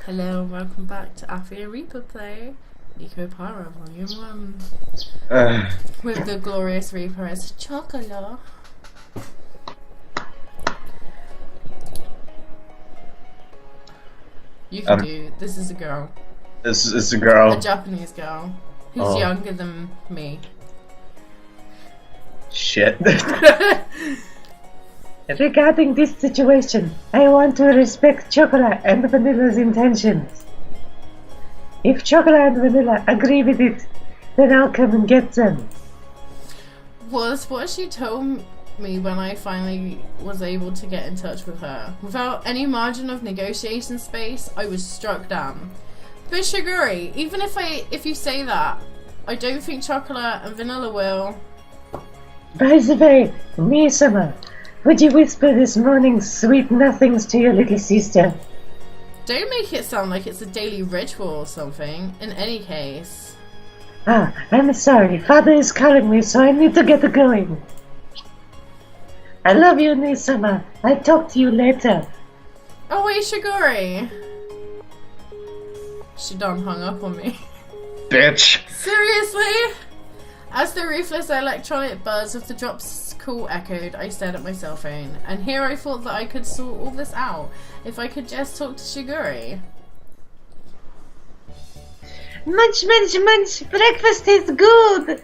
Hello and welcome back to Athy and Reaper Play Nekopara Volume 1 with the glorious Reaper as Chocola. You can do. This is a girl. This is a girl. A Japanese girl who's younger than me. Shit. Regarding this situation, I want to respect Chocola and Vanilla's intentions. If Chocola and Vanilla agree with it, then I'll come and get them. Was what she told me when I finally was able to get in touch with her. Without any margin of negotiation space, I was struck down. But Shiguri, even if you say that, I don't think Chocola and Vanilla will. By the way, Misama, would you whisper this morning's sweet nothings to your little sister? Don't make it sound like it's a daily ritual or something, in any case. Ah, I'm sorry, Father is calling me, so I need to get going. I love you, Misama. I'll talk to you later. Oh wait, Shiguri! She done hung up on me. Bitch. Seriously? As the ruthless electronic buzz of the drop's call echoed, I stared at my cell phone, and here I thought that I could sort all this out if I could just talk to Shiguri. Munch, munch, munch! Breakfast tastes good!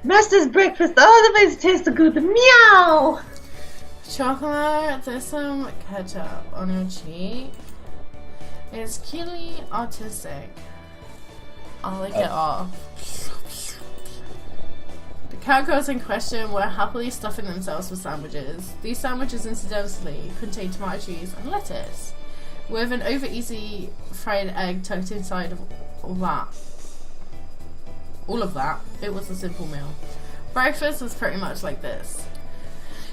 Master's breakfast always tastes good. Meow! Chocolate, there's some ketchup on your cheek. It's clearly autistic. I'll lick it off. The cowgirls in question were happily stuffing themselves with sandwiches. These sandwiches, incidentally, contained tomato cheese and lettuce, with an over-easy fried egg tucked inside of all of that. It was a simple meal. Breakfast was pretty much like this.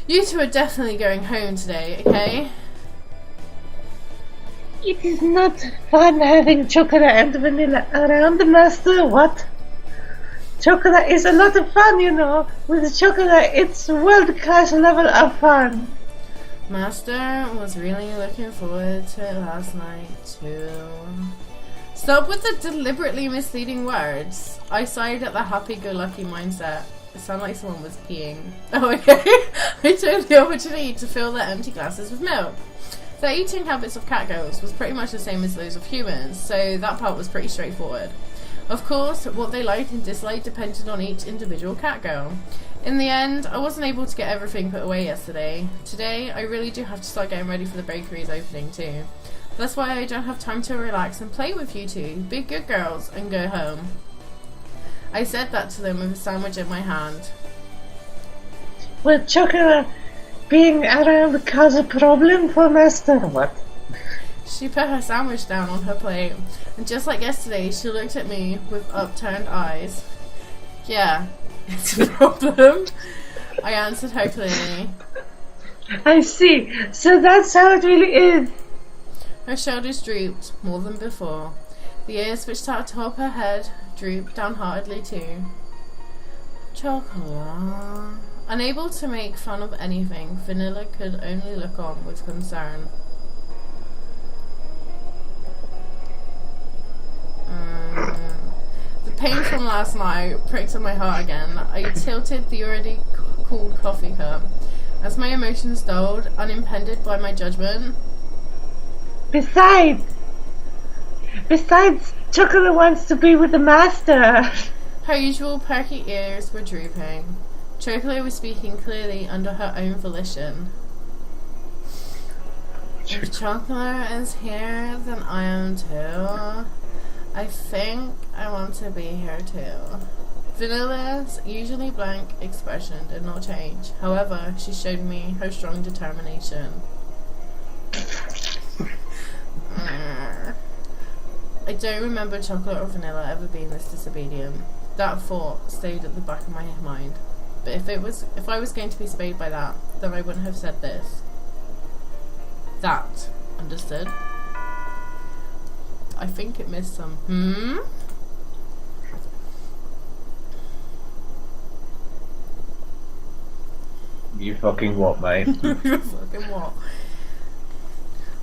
You two are definitely going home today, okay? It is not fun having Chocolate and Vanilla around, Master. What? Chocolate is a lot of fun, you know. With Chocolate, it's world-class level of fun. Master was really looking forward to it last night, too. Stop with the deliberately misleading words. I sighed at the happy-go-lucky mindset. It sounded like someone was peeing. Oh, okay. I took the opportunity to fill their empty glasses with milk. Their eating habits of catgirls was pretty much the same as those of humans, so that part was pretty straightforward. Of course, what they liked and disliked depended on each individual catgirl. In the end, I wasn't able to get everything put away yesterday. Today, I really do have to start getting ready for the bakery's opening too. That's why I don't have time to relax and play with you two. Be good girls and go home. I said that to them with a sandwich in my hand. Will Chocolate being around cause a problem for Master? What? She put her sandwich down on her plate, and just like yesterday, she looked at me with upturned eyes. Yeah, it's a problem. I answered her clearly. I see. So that's how it really is. Her shoulders drooped more than before. The ears which sat atop her head drooped downheartedly too. Chocola. Unable to make fun of anything, Vanilla could only look on with concern. The pain from last night pricked at my heart again. I tilted the already cooled coffee cup. As my emotions dulled, unimpeded by my judgment. Besides, Chocolate wants to be with the Master. Her usual perky ears were drooping. Chocola was speaking clearly under her own volition. If Chocola is here, then I am too. I think I want to be here too. Vanilla's usually blank expression did not change. However, she showed me her strong determination. I don't remember Chocolate or Vanilla ever being this disobedient. That thought stayed at the back of my mind. But if I was going to be swayed by that, then I wouldn't have said this. That. Understood? I think it missed some. You fucking what, mate? You fucking what?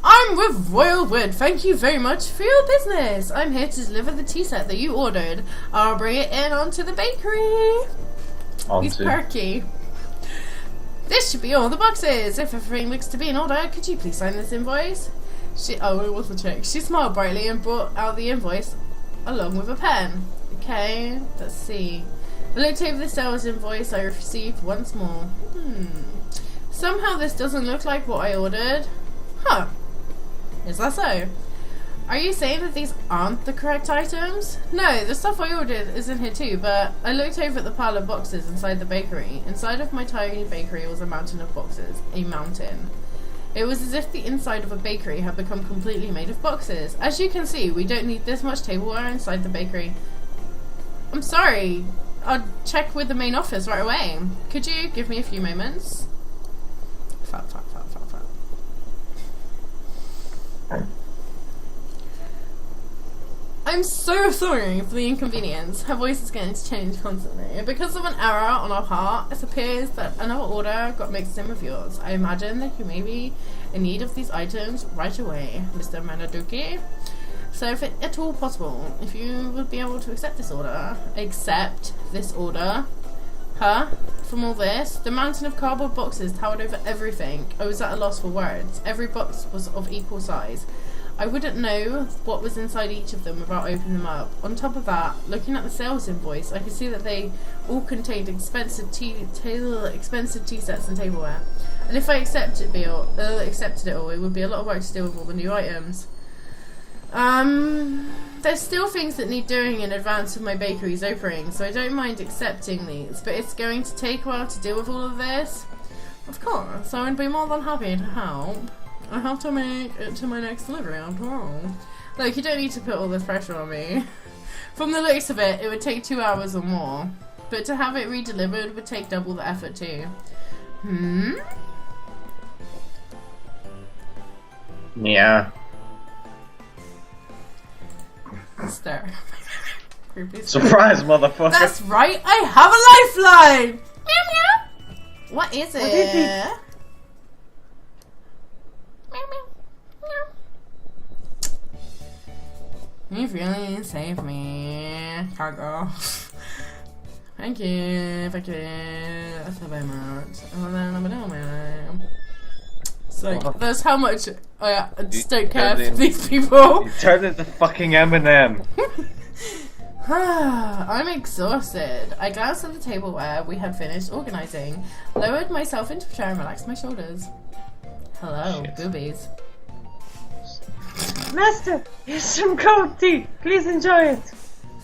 I'm I'm with Royal Wood. Thank you very much for your business. I'm here to deliver the tea set that you ordered. I'll bring it in onto the bakery. He's perky. This should be all the boxes. If everything looks to be in order, could you please sign this invoice? It was a chick. She smiled brightly and brought out the invoice along with a pen. Okay, let's see. I looked over the sales invoice I received once more. Somehow this doesn't look like what I ordered. Huh. Is that so? Are you saying that these aren't the correct items? No, the stuff I ordered is in here too, but I looked over at the pile of boxes inside the bakery. Inside of my tiny bakery was a mountain of boxes. A mountain. It was as if the inside of a bakery had become completely made of boxes. As you can see, we don't need this much tableware inside the bakery. I'm sorry. I'll check with the main office right away. Could you give me a few moments? Fat. I'm so sorry for the inconvenience. Her voice is getting to change constantly. Because of an error on our part, it appears that another order got mixed in with yours. I imagine that you may be in need of these items right away, Mr. Manaduki. So if it at all possible, if you would be able to accept this order. Huh? From all this, the mountain of cardboard boxes towered over everything. I was at a loss for words. Every box was of equal size. I wouldn't know what was inside each of them without opening them up. On top of that, looking at the sales invoice, I could see that they all contained expensive tea sets and tableware. And if I accepted it all, it would be a lot of work to deal with all the new items. There's still things that need doing in advance of my bakery's opening, so I don't mind accepting these, but it's going to take a while to deal with all of this. Of course, I would be more than happy to help. I have to make it to my next delivery after all. Look, you don't need to put all this pressure on me. From the looks of it, it would take 2 hours or more. But to have it re-delivered would take double the effort too. Yeah. Stare. Surprise, motherfucker. That's right, I have a lifeline! Meow meow! What is it? What is it? Meow meow. You've really saved me, cargo. Thank you so very much. So that's how much I just don't care for these people. You turned into fucking Eminem. I'm exhausted. I glanced at the tableware we had finished organising, lowered myself into a chair and relaxed my shoulders. Hello, boobies. Master, here's some cold tea. Please enjoy it.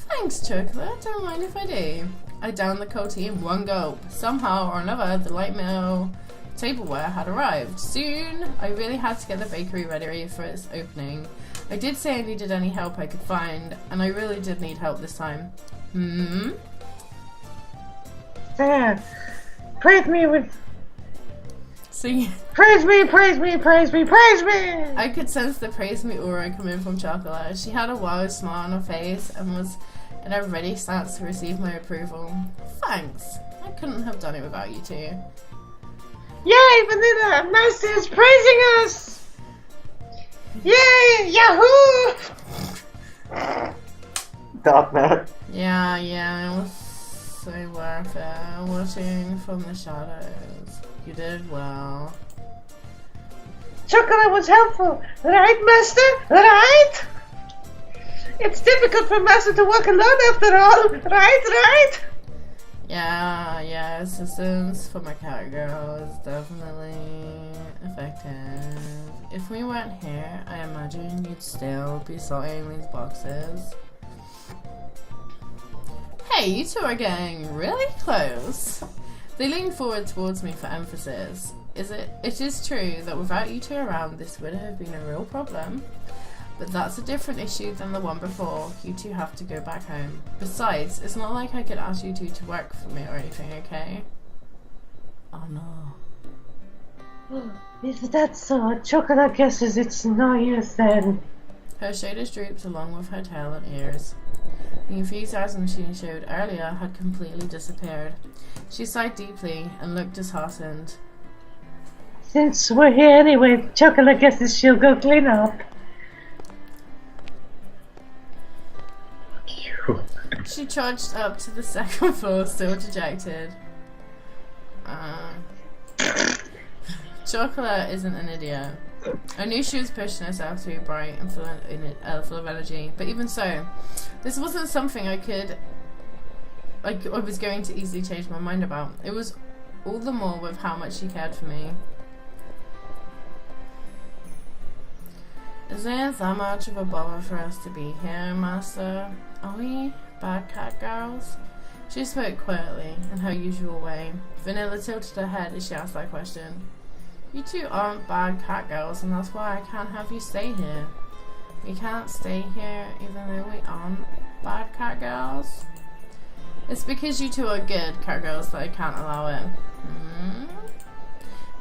Thanks, Chocola. Don't mind if I do. I downed the cold tea in one gulp. Somehow or another, the light meal tableware had arrived. Soon, I really had to get the bakery ready for its opening. I did say I needed any help I could find, and I really did need help this time. There. Praise me with... See? Praise me, praise me, praise me, praise me! I could sense the praise me aura coming from Chocola. She had a wild smile on her face and was in a ready stance to receive my approval. Thanks. I couldn't have done it without you two. Yay, Vanilla! Master is praising us! Yay! Yahoo! .NET. Yeah, it was so worth it. Watching from the shadows. You did well. Chocola was helpful, right, Master? Right? It's difficult for Master to walk alone after all, right? Yeah, assistance for my cat girl is definitely effective. If we weren't here, I imagine you'd still be sorting these boxes. Hey, you two are getting really close. They leaned forward towards me for emphasis. It is true that without you two around, this would have been a real problem. But that's a different issue than the one before. You two have to go back home. Besides, it's not like I could ask you two to work for me or anything, okay? Oh no. If that's so, Chocola guesses it's no use then. Her shoulders drooped along with her tail and ears. The enthusiasm she showed earlier had completely disappeared. She sighed deeply and looked disheartened. Since we're here anyway, Chocola guesses she'll go clean up. She charged up to the second floor, still dejected. Chocola isn't an idiot. I knew she was pushing herself to be bright and full of energy, but even so, this wasn't something I was going to easily change my mind about. It was all the more with how much she cared for me. Is it that much of a bother for us to be here, Master? Are we bad cat girls? She spoke quietly, in her usual way. Vanilla tilted her head as she asked that question. You two aren't bad cat girls, and that's why I can't have you stay here. We can't stay here even though we aren't bad cat girls. It's because you two are good cat girls that I can't allow it.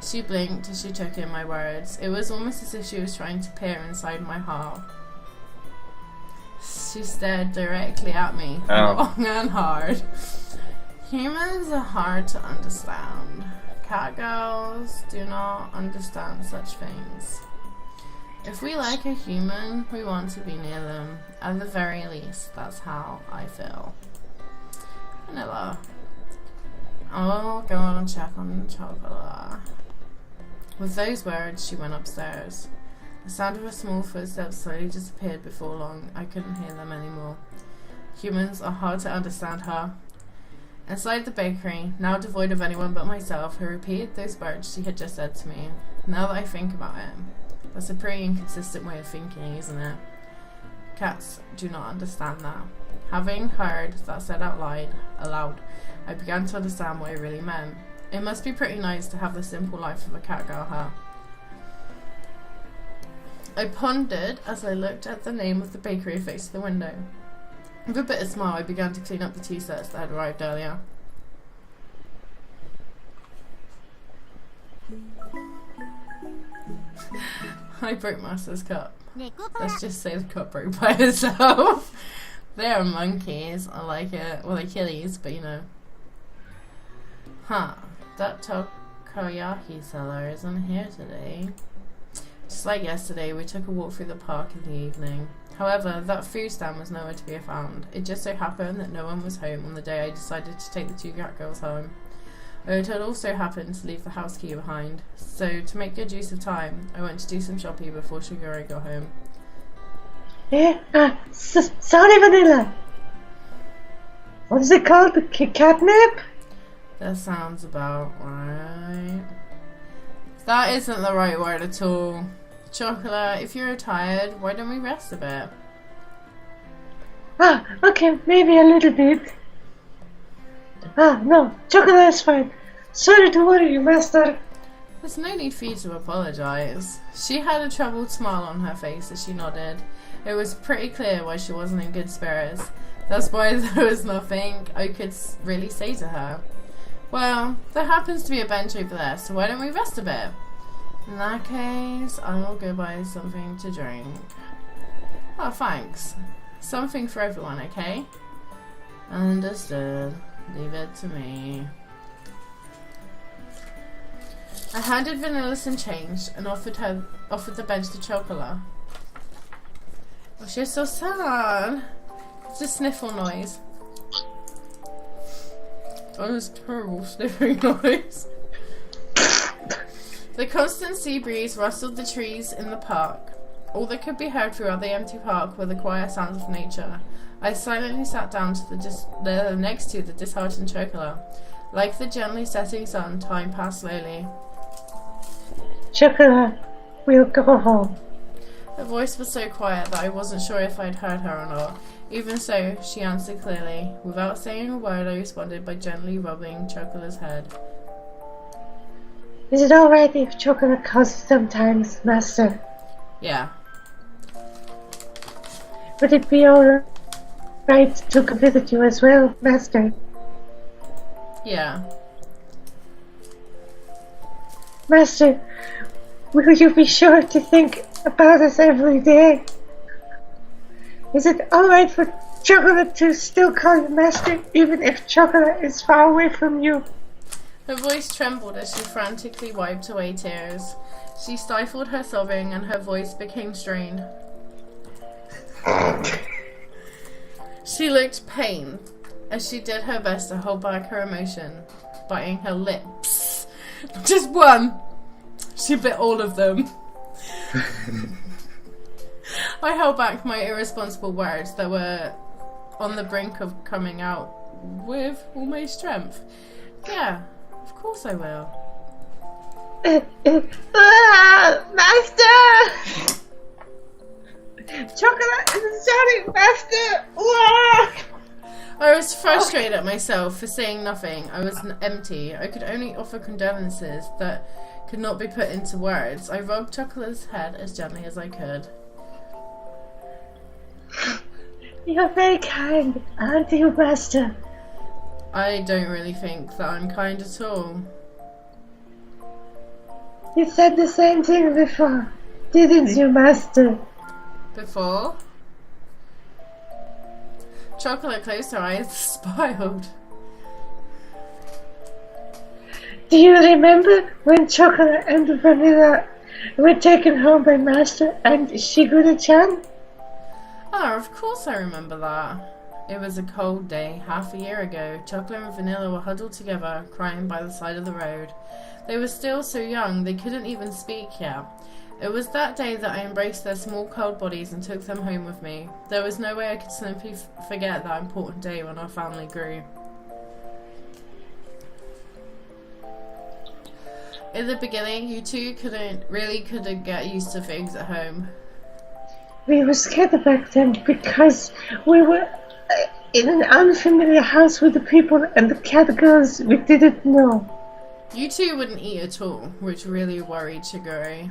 She blinked as she took in my words. It was almost as if she was trying to peer inside my heart. She stared directly at me, long and hard. Humans are hard to understand. Cat girls do not understand such things. If we like a human, we want to be near them. At the very least, that's how I feel. Vanilla. I'll go and check on Chocola. With those words, she went upstairs. The sound of her small footsteps slowly disappeared before long. I couldn't hear them anymore. Humans are hard to understand, huh? Inside the bakery, now devoid of anyone but myself, I repeated those words she had just said to me. Now that I think about it, that's a pretty inconsistent way of thinking, isn't it? Cats do not understand that. Having heard that said out loud, I began to understand what it really meant. It must be pretty nice to have the simple life of a cat girl, huh? I pondered as I looked at the name of the bakery facing the window. With a bitter smile, I began to clean up the tea sets that had arrived earlier. I broke Master's cup. Nekopara. Let's just say the cup broke by itself. They are monkeys. I like it. Well, they're killies, but you know. Huh. That takoyaki seller isn't here today. Just like yesterday, we took a walk through the park in the evening. However, that food stand was nowhere to be found. It just so happened that no one was home on the day I decided to take the two cat girls home. It had also happened to leave the house key behind, so to make good use of time, I went to do some shopping before Shigure got home. Sorry, Vanilla. What is it called? The catnip? That sounds about right. That isn't the right word at all. Chocola, if you're tired, why don't we rest a bit? Okay, maybe a little bit. No, Chocola is fine. Sorry to worry you, Master. There's no need for you to apologise. She had a troubled smile on her face as she nodded. It was pretty clear why she wasn't in good spirits. That's why there was nothing I could really say to her. Well, there happens to be a bench over there, so why don't we rest a bit? In that case, I will go buy something to drink. Oh, thanks. Something for everyone, okay? Understood. Leave it to me. I handed Vanilla some change and offered the bench to Chocola. Oh, she's so sad. It's a sniffle noise. Oh, it's terrible sniffing noise. The constant sea breeze rustled the trees in the park. All that could be heard throughout the empty park were the quiet sounds of nature. I silently sat down to next to the disheartened Chocola. Like the gently setting sun, time passed slowly. Chocola, we'll go home. Her voice was so quiet that I wasn't sure if I'd heard her or not. Even so, she answered clearly. Without saying a word, I responded by gently rubbing Chocola's head. Is it alright if Chocola calls sometimes, Master? Yeah. Would it be alright to come visit you as well, Master? Yeah. Master, will you be sure to think about us every day? Is it alright for Chocola to still call you Master, even if Chocola is far away from you? Her voice trembled as she frantically wiped away tears. She stifled her sobbing and her voice became strained. She looked pained as she did her best to hold back her emotion, biting her lips. Just one! She bit all of them. I held back my irresponsible words that were on the brink of coming out with all my strength. Yeah, of course I will. Master! Chocolate is sorry, Master! I was frustrated at myself for saying nothing. I was empty. I could only offer condolences that could not be put into words. I rubbed Chocola's head as gently as I could. You're very kind, aren't you, Master? I don't really think that I'm kind at all. You said the same thing before, didn't you, Master? Before? Chocolate closed her eyes, smiled. Do you remember when Chocolate and Vanilla were taken home by Master and Shigure-chan? Oh, of course I remember that. It was a cold day, half a year ago. Chocolate and Vanilla were huddled together, crying by the side of the road. They were still so young, they couldn't even speak yet. It was that day that I embraced their small cold bodies and took them home with me. There was no way I could simply forget that important day when our family grew. In the beginning, you two couldn't get used to things at home. We were scared back then because we were in an unfamiliar house with the people and the cat girls we didn't know. You two wouldn't eat at all, which really worried Shigure.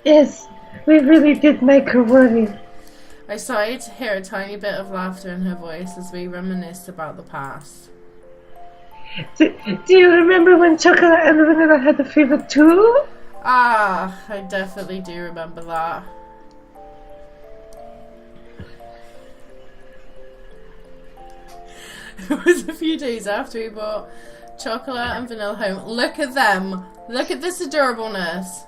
Yes, we really did make her worry. I started to hear a tiny bit of laughter in her voice as we reminisced about the past. Do you remember when Chocolate and Vanilla had the fever too? Ah, I definitely do remember that. It was a few days after we brought Chocolate and Vanilla home. Look at them! Look at this adorableness!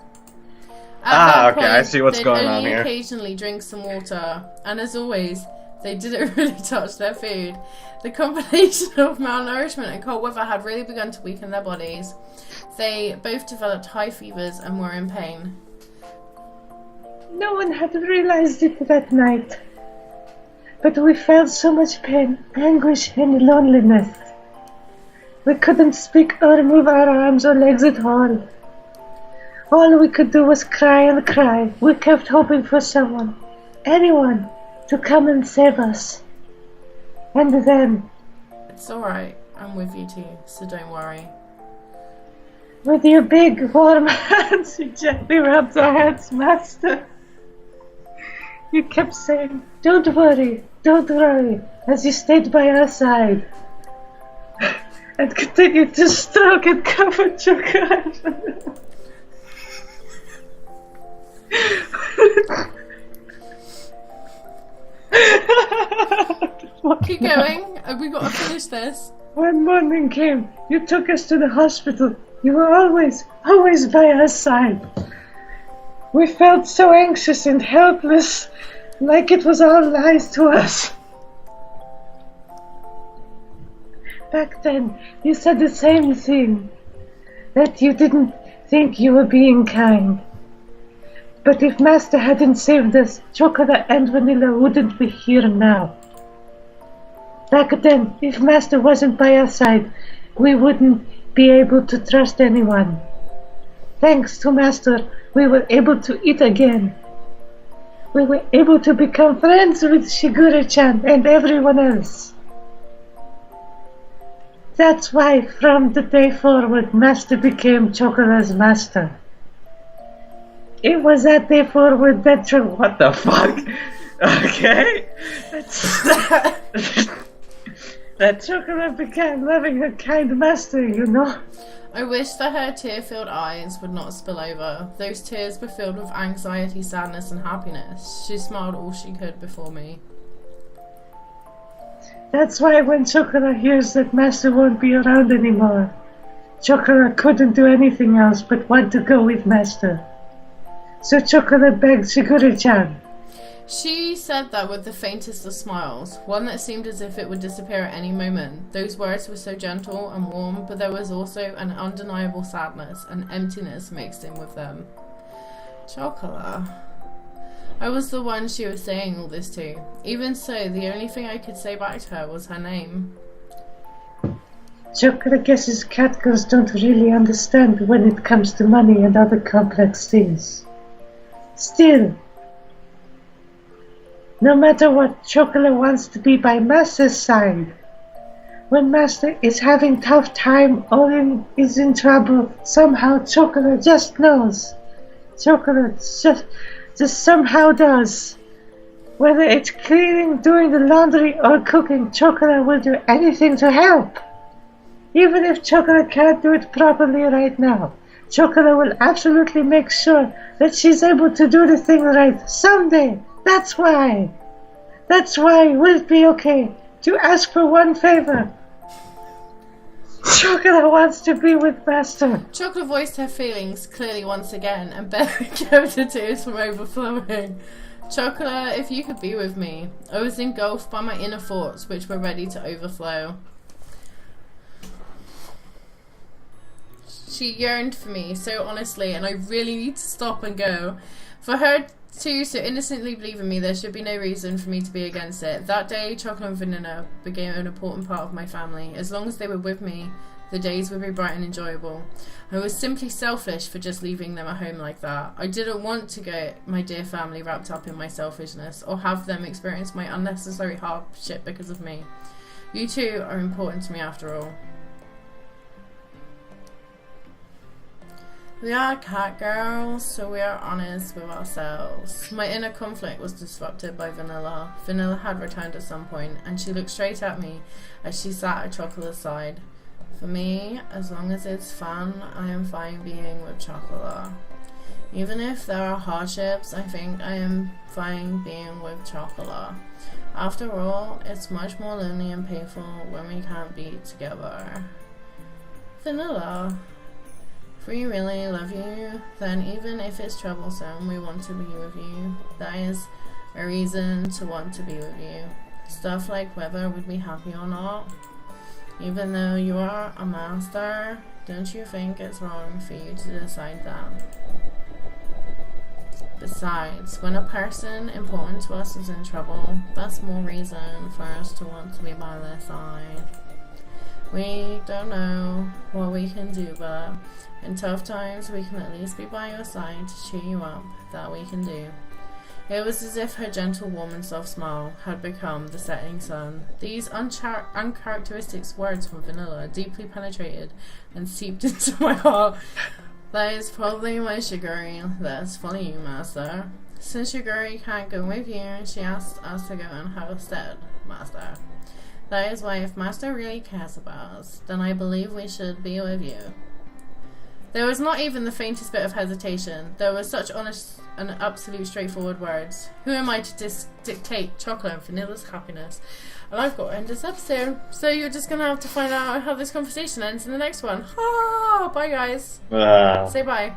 Okay, I see what's going on here. They occasionally drink some water, and as always, they didn't really touch their food. The combination of malnourishment and cold weather had really begun to weaken their bodies. They both developed high fevers and were in pain. No one had realized it that night. But we felt so much pain, anguish, and loneliness. We couldn't speak or move our arms or legs at all. All we could do was cry and cry. We kept hoping for someone, anyone, to come and save us. And then... It's alright, I'm with you too, so don't worry. With your big, warm hands, you gently rubbed our heads, Master. You kept saying, don't worry, as you stayed by our side. And continued to stroke and comfort Chocolate. Keep going, we gotta finish this. When morning came, you took us to the hospital. You were always by our side. We felt so anxious and helpless, like it was all lies to us. Back then, you said the same thing, that you didn't think you were being kind. But if Master hadn't saved us, Chocola and Vanilla wouldn't be here now. Back then, if Master wasn't by our side, we wouldn't be able to trust anyone. Thanks to Master, we were able to eat again. We were able to become friends with Shigure-chan and everyone else. That's why, from the day forward, Master became Chocola's master. It was that day forward that What the fuck? Okay. that Chocola began loving her kind master, you know. I wish that her tear-filled eyes would not spill over. Those tears were filled with anxiety, sadness, and happiness. She smiled all she could before me. That's why when Chocola hears that Master won't be around anymore, Chocola couldn't do anything else but want to go with Master. So Chocola begged Shigure-chan. She said that with the faintest of smiles, one that seemed as if it would disappear at any moment. Those words were so gentle and warm, but there was also an undeniable sadness and emptiness mixed in with them. Chocola. I was the one she was saying all this to. Even so, the only thing I could say back to her was her name. Chocola guesses catgirls don't really understand when it comes to money and other complex things. Still, no matter what, Chocola wants to be by Master's side. When Master is having tough time or is in trouble, somehow Chocola just knows. Chocola just somehow does. Whether it's cleaning, doing the laundry, or cooking, Chocola will do anything to help. Even if Chocola can't do it properly right now, Chocola will absolutely make sure that she's able to do the thing right someday. That's why will it be okay to ask for one favor? Chocola wants to be with Master. Chocola voiced her feelings clearly once again and barely kept her tears from overflowing. Chocola, if you could be with me. I was engulfed by my inner thoughts which were ready to overflow. She yearned for me so honestly, and I really need to stop and go. For her to so innocently believe in me, there should be no reason for me to be against it. That day, Chocola and Vanilla became an important part of my family. As long as they were with me, the days would be bright and enjoyable. I was simply selfish for just leaving them at home like that. I didn't want to get my dear family wrapped up in my selfishness, or have them experience my unnecessary hardship because of me. You two are important to me after all. We are cat girls, so we are honest with ourselves. My inner conflict was disrupted by Vanilla. Vanilla had returned at some point, and she looked straight at me as she sat at Chocola's side. For me, as long as it's fun, I am fine being with Chocola. Even if there are hardships, I think I am fine being with Chocola. After all, it's much more lonely and painful when we can't be together. Vanilla. If we really love you, then even if it's troublesome, we want to be with you. That is a reason to want to be with you. Stuff like whether we'd be happy or not. Even though you are a master, don't you think it's wrong for you to decide that? Besides, when a person important to us is in trouble, that's more reason for us to want to be by their side. We don't know what we can do, but in tough times we can at least be by your side to cheer you up. That we can do. It was as if her gentle, warm and soft smile had become the setting sun. These uncharacteristic words from Vanilla deeply penetrated and seeped into my heart. That is probably why Shigure let's follow you, Master. Since Shigure can't go with you, she asked us to go in her stead, Master. That is why if Master really cares about us, then I believe we should be with you. There was not even the faintest bit of hesitation. There was such honest and absolute straightforward words. Who am I to dictate Chocolate and Vanilla's happiness? And I've got to end this episode. So you're just going to have to find out how this conversation ends in the next one. Ah, bye guys. Say bye.